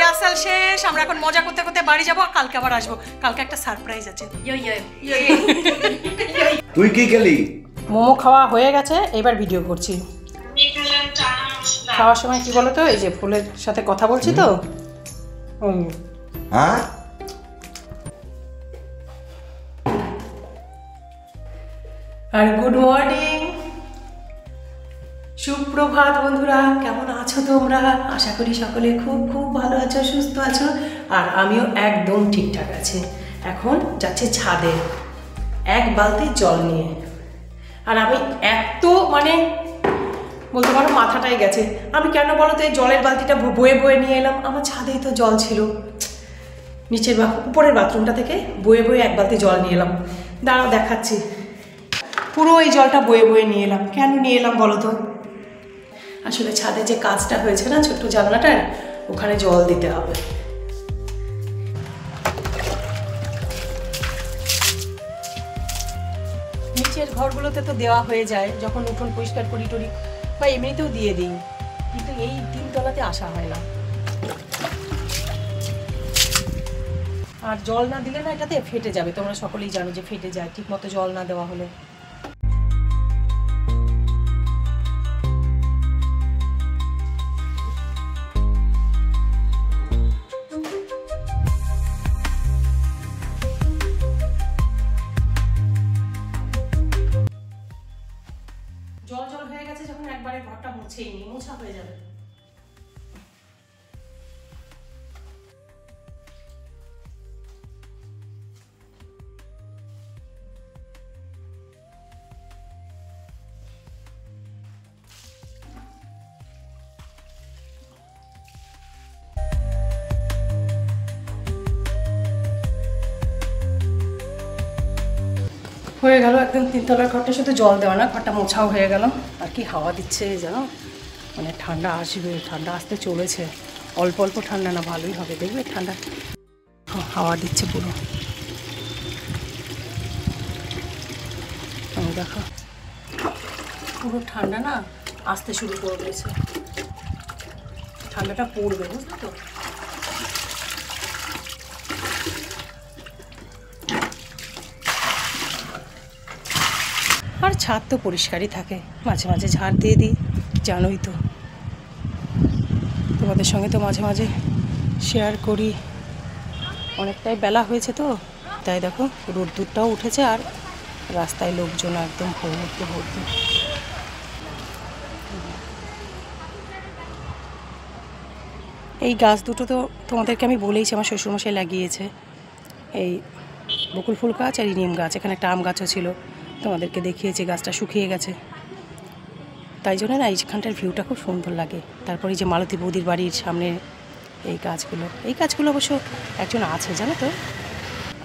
Rehearsal শেষ, আমরা এখন মজা করতে করতে বাড়ি যাবো। কালকে আবার আসবো, কালকে একটা সারপ্রাইজ আছে। তুই কি খেলি? মোমো খাওয়া হয়ে গেছে, এবার ভিডিও করছি। খাওয়ার সময় কি বলো তো, এই যে ফুলের সাথে কথা বলছি তো। হ্যাঁ, আর গুড মর্নিং, সুপ্রভাত বন্ধুরা, কেমন আছো তোমরা? আশা করি সকলে খুব খুব ভালো আছো, সুস্থ আছো, আর আমিও একদম ঠিকঠাক আছি। এখন যাচ্ছে ছাদে এক বালতি জল নিয়ে, আর আমি এত বলতে পারো মাথাটাই গেছে। আমি কেন বলো তো এই জলের বালতিটা বয়ে বয়ে নিয়ে এলাম? আমার ছাদেই তো জল ছিল, নিচের উপরের বাথরুমটা থেকে বয়ে বয়ে এক বালতি জল নিয়ে এলাম। দাঁড়াও দেখাচ্ছি। পুরো এই জলটা বয়ে বয়ে নিয়ে এলাম। কেন নিয়ে এলাম বলো তো? আসলে ছাদে যে কাজটা হয়েছে না ছোট্ট জানলাটার, ওখানে জল দিতে হবে। নিচের ঘরগুলোতে তো দেওয়া হয়ে যায়, যখন উঠোন পরিষ্কার করি টরি বা এমনিতেও দিয়ে দিই, কিন্তু এই তিনতলাতে আসা হয় না। আর জল না দিলে না এটাতে ফেটে যাবে, তোমরা সকলেই জানো যে ফেটে যায় ঠিক মতো জল না দেওয়া হলে। জল জল হয়ে গেছে যখন, একবারে ঘরটা মুছেই নি, মোছা হয়ে যাবে। হয়ে গেল একদম তিনতলার ঘরটা, শুধু জল দেওয়া না, ঘরটা মোছাও হয়ে গেল। আর কি হাওয়া দিচ্ছে জানো, ঠান্ডা আসবে, ঠান্ডা আসতে চলেছে। অল্প অল্প ঠান্ডা না, ভালোই হবে, দেখবে ঠান্ডা হাওয়া দিচ্ছে পুরো। দেখো পুরো ঠান্ডা না আসতে শুরু করে দিয়েছে, ঠান্ডাটা পড়বে, বুঝলে তো? আর ছাদ তো পরিষ্কারই থাকে, মাঝে মাঝে ঝাড় দিয়ে দিই, জানোই তো। তোমাদের সঙ্গে তো মাঝে মাঝে শেয়ার করি। অনেকটাই বেলা হয়েছে তো, তাই দেখো রোদ্দুরটাও উঠেছে, আর রাস্তায় লোকজন একদম ভর্তি ভর্তি। এই গাছ দুটো তো তোমাদেরকে আমি বলেইছি, আমার শ্বশুরমশাই লাগিয়েছে। এই বকুল ফুল গাছ আর নিম গাছ, এখানে একটা আম গাছও ছিল, তোমাদেরকে দেখিয়েছি, গাছটা শুকিয়ে গেছে। তাই জন্য না এইখানটার ভিউটা খুব সুন্দর লাগে। তারপরে যে মালতী বৌদির বাড়ির সামনে এই গাছগুলো অবশ্য একজন আছে জানো তো,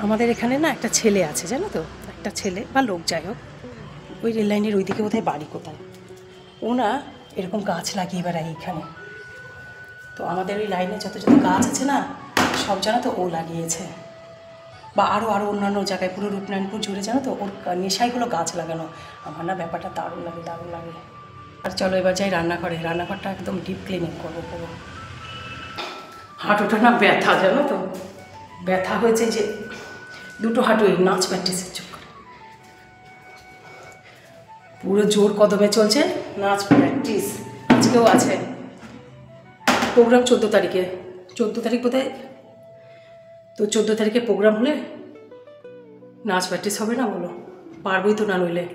আমাদের এখানে না একটা ছেলে আছে জানো তো, একটা ছেলে বা লোক যাই হোক, ওই রেল লাইনের ওইদিকে বোধহয় বাড়ি কোথায়, ও না এরকম গাছ লাগিয়ে বেড়ায় এইখানে। তো আমাদের ওই লাইনে যত যত গাছ আছে না, সব জানো তো ও লাগিয়েছে, বা আরও অন্যান্য জায়গায় পুরো রূপনারায়ণপুর জুড়ে জানো তো ওর নেশাইগুলো গাছ লাগানো। আমার না ব্যাপারটা দারুণ লাগে, দারুণ লাগে। আর চলো এবার যাই রান্নাঘরে, রান্নাঘরটা একদম ডিপ ক্লিনিং করবো পুরো। হাঁটুটা না ব্যথা জানো তো, ব্যথা হয়েছে যে দুটো হাঁটু, এই নাচ প্র্যাকটিসের জন্য পুরো জোর কদমে চলছে নাচ প্র্যাকটিস। আজকেও আছে প্রোগ্রাম 14 তারিখে, 14 তারিখ বোধহয়, তো 14 তারিখে প্রোগ্রাম হলে নাচ প্র্যাকটিস হবে না বলো? পারবই তো না নইলে।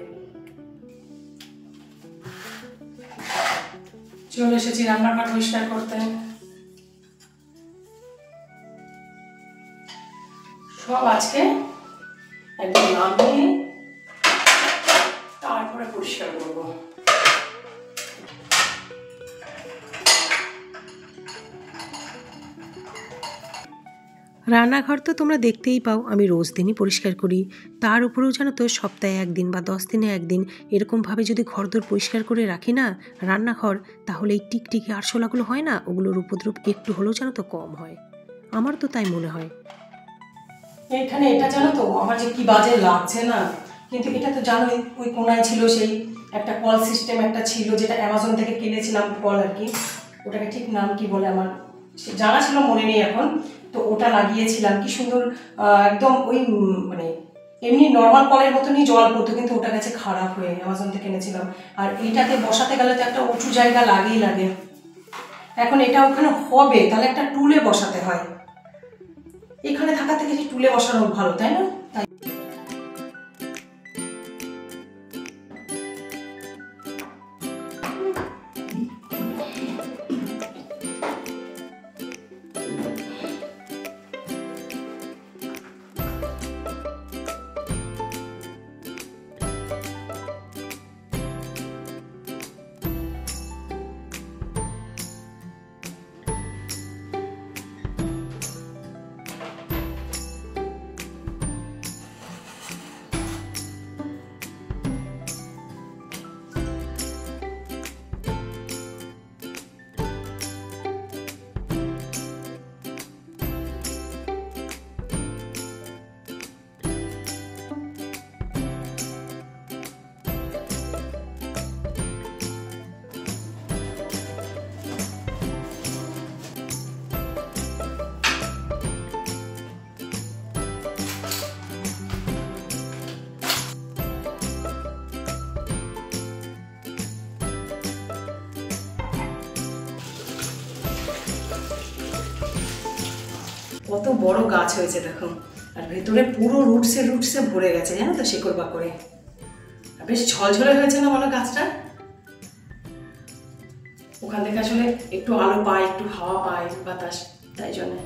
চলে এসেছি রান্নাঘর পরিষ্কার করতে। সব আজকে একদম নামিয়ে তারপরে পরিষ্কার করবো। রান্নাঘর তো তোমরা দেখতেই পাও, আমি রোজ দিনই পরিষ্কার করি। তার উপরেও জানো তো সপ্তাহে একদিন বা 10 দিনে একদিন এরকমভাবে যদি ঘরদোর পরিষ্কার করে রাখি না রান্নাঘর, তাহলে এই টিকটিকি আরশোলাগুলো হয় না, ওগুলোর উপদ্রব একটু হলেও জানো তো কম হয়। আমার তো তাই মনে হয়। এখানে এটা জানো তো আমার যে কি বাজে লাগছে না, কিন্তু এটা তো জানোই ওই কোনায় ছিল সেই একটা কল সিস্টেম একটা ছিল, যেটা অ্যামাজন থেকে কিনেছিলাম কল আর কি, ওটাকে ঠিক নাম কি বলে আমার সে জানা ছিল, মনে নেই এখন। তো ওটা লাগিয়েছিলাম, কি সুন্দর একদম ওই মানে এমনি নর্মাল কলের মতনই জল পড়তো, কিন্তু ওটা গেছে খারাপ হয়ে, অ্যামাজন থেকে কিনেছিলাম। আর এইটাতে বসাতে গেলে তো একটা উঁচু জায়গা লাগেই লাগে। এখন এটা ওখানে হবে, তাহলে একটা টুলে বসাতে হয়। এখানে থাকা থেকে টুলে বসানো ভালো, তাই না? তাই কত বড় গাছ হয়েছে দেখো, আর ভেতরে পুরো রুটসে ভরে গেছে, জানো তো, শেকড় বাকড়ে। বেশ ঝলঝলে হয়েছে না বলো গাছটা? ওখান থেকে আসলে একটু আলো পায়, একটু হাওয়া পায়, বাতাস, তাই জন্য।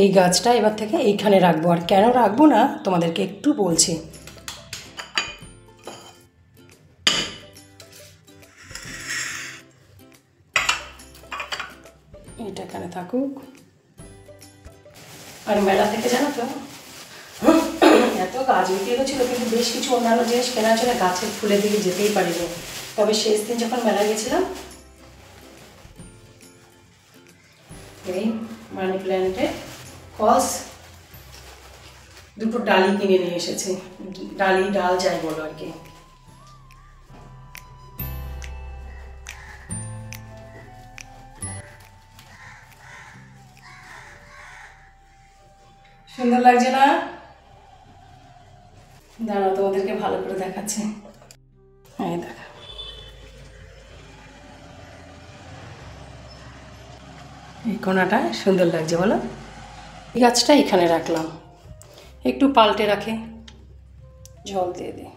এই গাছটা এবার থেকে এইখানে রাখবো। আর কেন রাখবো না তোমাদেরকে একটু বলছি। এটা এখানে থাকুক। আর মেলা থেকে জানো তো এত গাছ বিক্রি ছিল, কিন্তু বেশ কিছু অন্যান্য জিনিস কেনার জন্য গাছের ফুলের দিকে যেতেই পারিনি। তবে শেষ দিন যখন মেলা গেছিলাম, এই মানি প্ল্যান্টের কস দুটো ডালি কিনে নিয়ে এসেছি। ডাল যাই বলো আর কি। সুন্দর লাগছে না? দাঁড়াও তোমাদেরকে ভালো করে দেখাচ্ছি। এই দেখা, এই কোনাটা সুন্দর লাগছে বলো? এই গাছটা এখানে রাখলাম, একটু পাল্টে রাখে, জল দিয়ে দিই।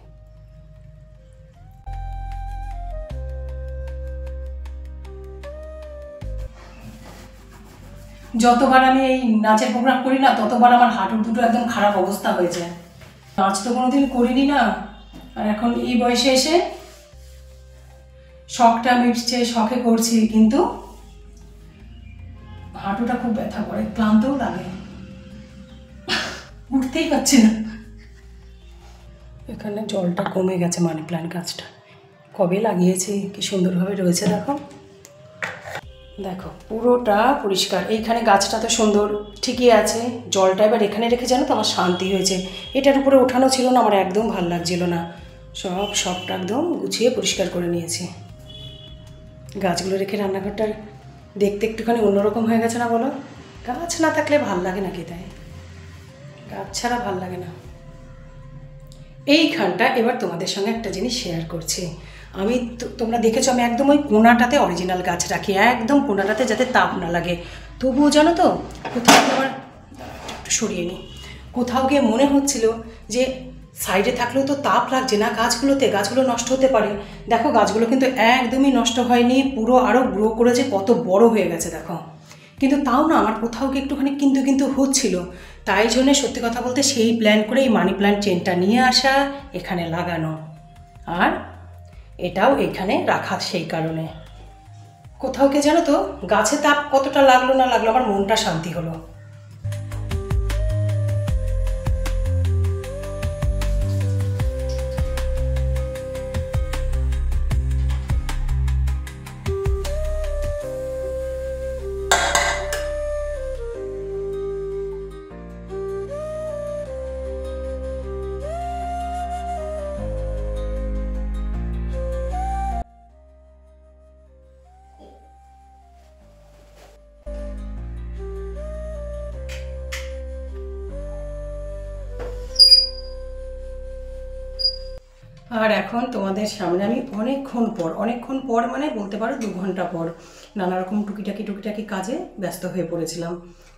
যতবার আমি এই নাচের প্রোগ্রাম করি না, ততবার আমার হাঁটুর দুটো একদম খারাপ অবস্থা হয়ে যায়। নাচ তো কোনোদিন করিনি না, আর এখন এই বয়সে এসে শখটা মিটছে, শখে করছি, কিন্তু হাঁটুটা খুব ব্যথা করে, ক্লান্তও লাগে, উঠতেই পারছি না। এখানে জলটা কমে গেছে, মানি প্ল্যান্ট গাছটা কবে লাগিয়েছি, কি সুন্দরভাবে রয়েছে দেখো। দেখো পুরোটা পরিষ্কার। এইখানে গাছটা তো সুন্দর ঠিকই আছে, জলটা এবার এখানে রেখে জানো তো আমার শান্তি হয়েছে। এটার উপরে ওঠানো ছিল না, আমার একদম ভাল লাগছিল না। সবটা একদম গুছিয়ে পরিষ্কার করে নিয়েছি। গাছগুলো রেখে রান্নাঘরটা দেখতে একটুখানি অন্যরকম হয়ে গেছে না বলো? গাছ না থাকলে ভাল লাগে নাকি? তাই গাছ ছাড়া ভাল লাগে না। এইখানটা এবার তোমাদের সঙ্গে একটা জিনিস শেয়ার করছি। আমি তোমরা দেখেছো আমি একদম ওই কোনাটাতে অরিজিনাল গাছ রাখি, একদম কোনাটাতে, যাতে তাপ না লাগে। তবুও জানো তো কোথাও আমার একটু সরিয়ে নিই, কোথাও গিয়ে মনে হচ্ছিল যে সাইডে থাকলেও তো তাপ লাগছে না গাছগুলোতে, গাছগুলো নষ্ট হতে পারে। দেখো গাছগুলো কিন্তু একদমই নষ্ট হয়নি, পুরো আরও গ্রো করেছে, কত বড় হয়ে গেছে দেখো। কিন্তু তাও না আমার কোথাও গিয়ে একটুখানি কিন্তু হচ্ছিল। তাই জন্যে সত্যি কথা বলতে সেই প্ল্যান করে এই মানি প্ল্যান্ট চেনটা নিয়ে আসা, এখানে লাগানো, আর এটাও এখানে রাখা। সেই কারণে কোথাও গিয়ে জানো তো গাছে তাপ কতটা লাগলো না লাগলো, আমার মনটা শান্তি হলো। আর এখন তোমাদের সামনে আমি অনেকক্ষণ পর মানে বলতে পারো 2 ঘন্টা পর নানা রকম টুকিটাকি কাজে ব্যস্ত হয়ে পড়েছিলাম।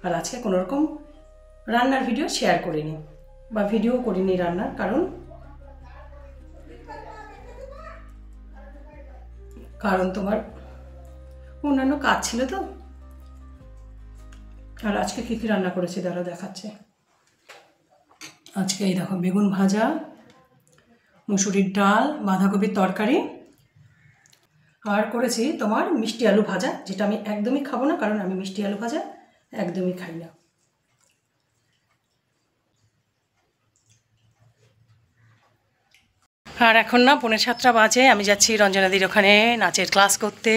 আর আজকে কোনো রকম রান্নার ভিডিও শেয়ার করিনি বা ভিডিও করিনি রান্নার, কারণ তোমার অন্যান্য কাজ ছিল তো। আর আজকে কী কী রান্না করেছি দাঁড়া দেখাচ্ছে। আজকে এই দেখো বেগুন ভাজা, মুসুরির ডাল, বাঁধাকপির তরকারি, আর করেছি তোমার মিষ্টি আলু ভাজা, যেটা আমি একদমই খাবো না, কারণ আমি মিষ্টি আলু ভাজা একদমই খাই না। আর এখন না 6:45 বাজে, আমি যাচ্ছি রঞ্জনাদির ওখানে নাচের ক্লাস করতে।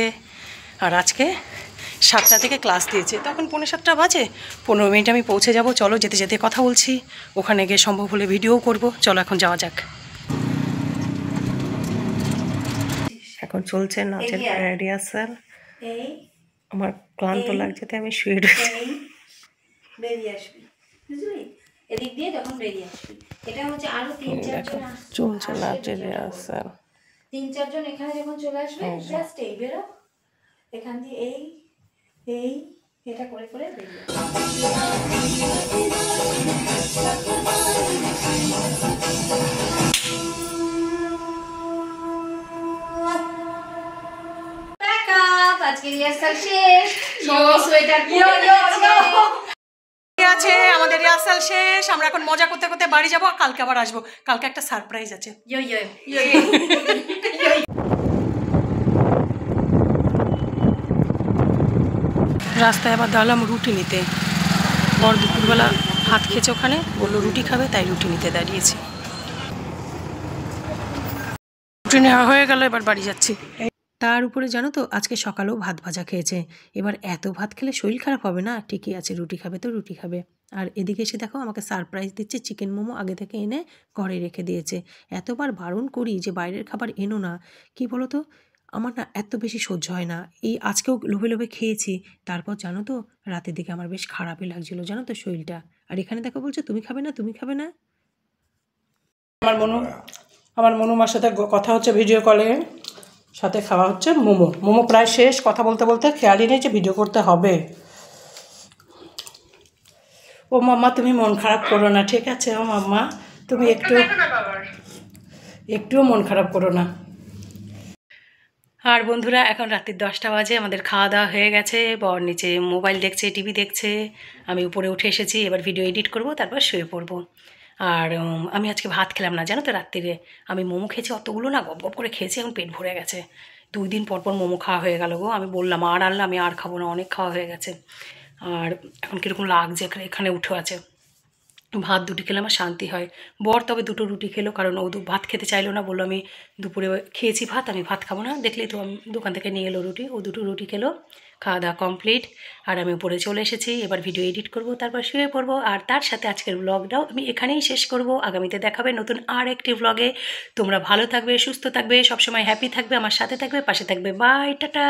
আর আজকে 7টা থেকে ক্লাস দিয়েছে, তখন 6:45 বাজে, 15 মিনিট আমি পৌঁছে যাব। চলো যেতে যেতে কথা বলছি, ওখানে গিয়ে সম্ভব হলে ভিডিও করব। চলো এখন যাওয়া যাক। এখন চলছে নাচের রিহার্সাল। আমার ক্লান্ত লাগছে তাই আমি শুয়ে রয়েছি। বেরিয়ে আসবি, বুঝলি? এদিক দিয়ে তখন বেরিয়ে আসবি। এটা হচ্ছে আরো 3-4 জন চলছে নাচের রিহার্সাল। 3-4 জন এখানে যখন চলে আসবে, জাস্ট এই বেরো, এখান দিয়ে এই এটা করে করে বেরিয়ে আজকে রিহার্সাল শেষ। সোয়েটার আছে, আমাদের রিহার্সাল শেষ। আমরা এখন মজা করতে করতে বাড়ি যাবো। কালকে আবার আসবো, কালকে একটা সারপ্রাইজ আছে। রাস্তায় আবার দাঁড়ালাম রুটি নিতে। বর দুপুরবেলা ভাত খেয়েছে ওখানে, বললো রুটি খাবে, তাই রুটি নিতে দাঁড়িয়েছি। রুটি নেওয়া হয়ে গেল, এবার বাড়ি যাচ্ছি। তার উপরে জানো তো আজকে সকালেও ভাত ভাজা খেয়েছে। এবার এত ভাত খেলে শরীর খারাপ হবে না? ঠিকই আছে, রুটি খাবে তো রুটি খাবে। আর এদিকে এসে দেখো আমাকে সারপ্রাইজ দিচ্ছে, চিকেন মোমো আগে থেকে এনে ঘরে রেখে দিয়েছে। এতবার বারণ করি যে বাইরের খাবার এনো না, কি বলো তো, আমার না এত বেশি সহ্য হয় না। এই আজকেও লোভে লোভে খেয়েছি। তারপর জানো তো রাতের দিকে আমার বেশ খারাপই লাগছিল, জানো তো শরীরটা। আর এখানে দেখো বলছে তুমি খাবে না, তুমি খাবে না। আমার মনু মার সাথে কথা হচ্ছে ভিডিও কলে, সাথে খাওয়া হচ্ছে মোমো প্রায় শেষ। কথা বলতে বলতে খেয়ালই নেই যে ভিডিও করতে হবে। ও মাম্মা তুমি মন খারাপ করো না, ঠিক আছে? ও মাম্মা তুমি একটুও মন খারাপ করো না। আর বন্ধুরা এখন রাত্রির 10টা বাজে, আমাদের খাওয়া দাওয়া হয়ে গেছে। বর নিচে মোবাইল দেখছে, টিভি দেখছে, আমি উপরে উঠে এসেছি। এবার ভিডিও এডিট করব, তারপর শুয়ে পড়বো। আর আমি আজকে ভাত খেলাম না, জানো তো। রাত্রিরে আমি মোমো খেয়েছি অতগুলো না, গপ গপ করে খেয়েছি, এখন পেট ভরে গেছে। 2 দিন পর পর মোমো খাওয়া হয়ে গেল গো। আমি বললাম আর আনলাম, আমি আর খাবো না, অনেক খাওয়া হয়ে গেছে। আর এখন কীরকম লাগছে, এখানে উঠে আছে। ভাত 2টি খেলে আমার শান্তি হয়। বর তবে 2টো রুটি খেলো, কারণ ও ভাত খেতে চাইলো না, বললো আমি দুপুরে খেয়েছি ভাত, আমি ভাত খাবো না। দেখলেই তো, আমি দোকান থেকে নিয়ে এলো রুটি, ও 2টো রুটি খেলো। খাওয়া দাওয়া কমপ্লিট। আর আমি উপরে চলে এসেছি, এবার ভিডিও এডিট করব, তারপর শুয়ে পড়বো। আর তার সাথে আজকের ব্লগটাও আমি এখানেই শেষ করব। আগামীতে দেখাবে নতুন আর একটি ব্লগে। তোমরা ভালো থাকবে, সুস্থ থাকবে, সবসময় হ্যাপি থাকবে, আমার সাথে থাকবে, পাশে থাকবে। Bye, tata.